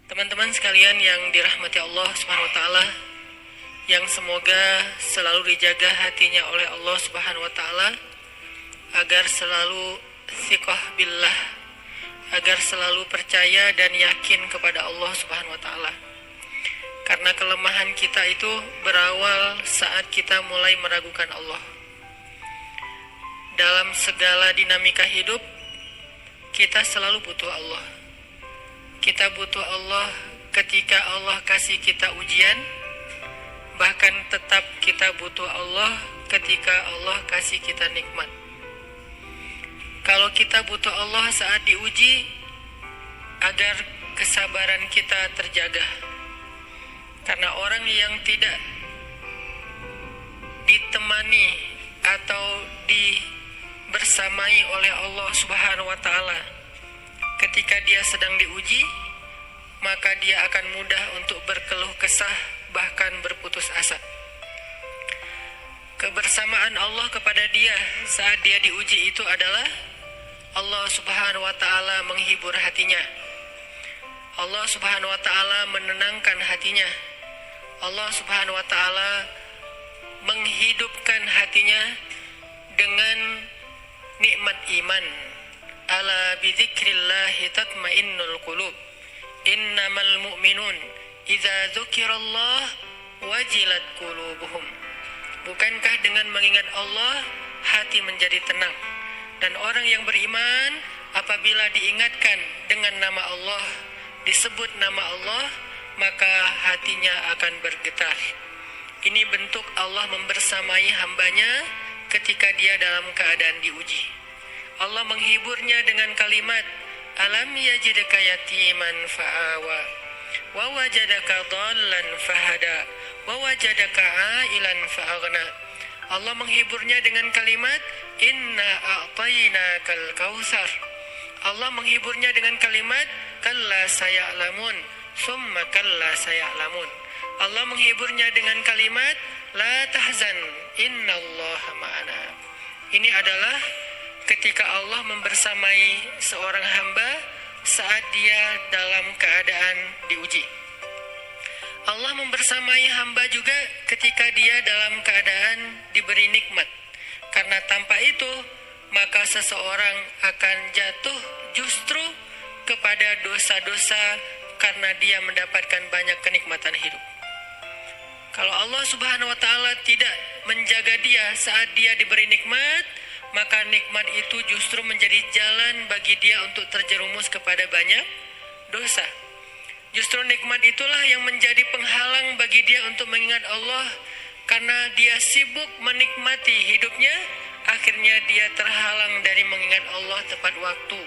Teman-teman sekalian yang dirahmati Allah Subhanahu wa taala, yang semoga selalu dijaga hatinya oleh Allah Subhanahu wa taala agar selalu thiqah billah, agar selalu percaya dan yakin kepada Allah Subhanahu wa taala. Karena kelemahan kita itu berawal saat kita mulai meragukan Allah. Dalam segala dinamika hidup, kita selalu butuh Allah. Kita butuh Allah ketika Allah kasih kita ujian, bahkan tetap kita butuh Allah ketika Allah kasih kita nikmat. Kalau kita butuh Allah saat diuji, agar kesabaran kita terjaga. Karena orang yang tidak ditemani atau dibersamai oleh Allah Subhanahu wa taala ketika dia sedang diuji, maka dia akan mudah untuk berkeluh kesah, bahkan berputus asa. Kebersamaan Allah kepada dia saat dia diuji itu adalah Allah Subhanahu wa taala menghibur hatinya. Allah Subhanahu wa taala menenangkan hatinya. Allah Subhanahu wa taala menghidupkan hatinya dengan nikmat iman. Ala bidzikrillahi tatmainnul qulub. Innamal mu'minun idza dzukirallah wajilat qulubuhum. Bukankah dengan mengingat Allah hati menjadi tenang? Dan orang yang beriman apabila diingatkan dengan nama Allah, disebut nama Allah, maka hatinya akan bergetar. Ini bentuk Allah membersamai hambanya ketika dia dalam keadaan diuji. Allah menghiburnya dengan kalimat, Alam yajidka yatiman fa'awa, wa wajadaka dhallan fahada, wa wajadaka ailan fa'aghna. Allah menghiburnya dengan kalimat, Inna a'tainakal kautsar. Allah menghiburnya dengan kalimat, Kalla saya'lamun, summa kalla saya'lamun. Allah menghiburnya dengan kalimat, La tahzan, innallaha ma'ana. Ini adalah ketika Allah membersamai seorang hamba saat dia dalam keadaan diuji. Allah membersamai hamba juga ketika dia dalam keadaan diberi nikmat. Karena tanpa itu, maka seseorang akan jatuh justru kepada dosa-dosa karena dia mendapatkan banyak kenikmatan hidup. Kalau Allah Subhanahu wa taala tidak menjaga dia saat dia diberi nikmat, maka nikmat itu justru menjadi jalan bagi dia untuk terjerumus kepada banyak dosa. Justru nikmat itulah yang menjadi penghalang bagi dia untuk mengingat Allah. Karena dia sibuk menikmati hidupnya, akhirnya dia terhalang dari mengingat Allah tepat waktu.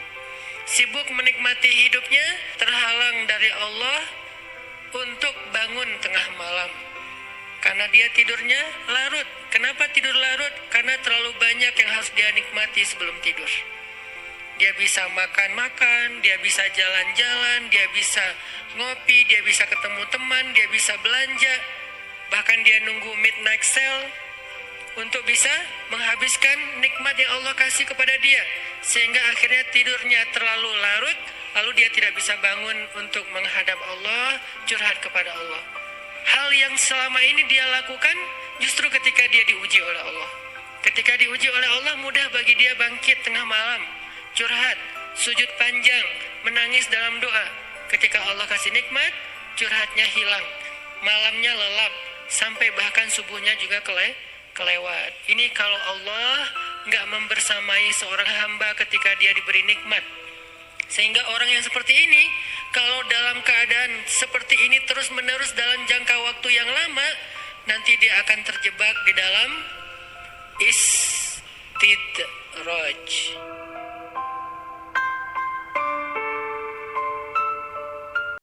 Sibuk menikmati hidupnya, terhalang dari Allah untuk bangun tengah malam. Karena dia tidurnya larut. Kenapa tidur larut? Karena terlalu banyak yang harus dia nikmati sebelum tidur. Dia bisa makan-makan, dia bisa jalan-jalan, dia bisa ngopi, dia bisa ketemu teman, dia bisa belanja. Bahkan dia nunggu midnight sale untuk bisa menghabiskan nikmat yang Allah kasih kepada dia. Sehingga akhirnya tidurnya terlalu larut, lalu dia tidak bisa bangun untuk menghadap Allah, curhat kepada Allah. Hal yang selama ini dia lakukan justru ketika dia diuji oleh Allah. Ketika diuji oleh Allah, mudah bagi dia bangkit tengah malam, curhat, sujud panjang, menangis dalam doa. Ketika Allah kasih nikmat, curhatnya hilang, malamnya lelap, sampai bahkan subuhnya juga kelewat. Ini kalau Allah nggak membersamai seorang hamba ketika dia diberi nikmat. Sehingga orang yang seperti ini, kalau dalam keadaan seperti ini terus-menerus dalam jangka waktu yang lama, nanti dia akan terjebak di dalam istidraj.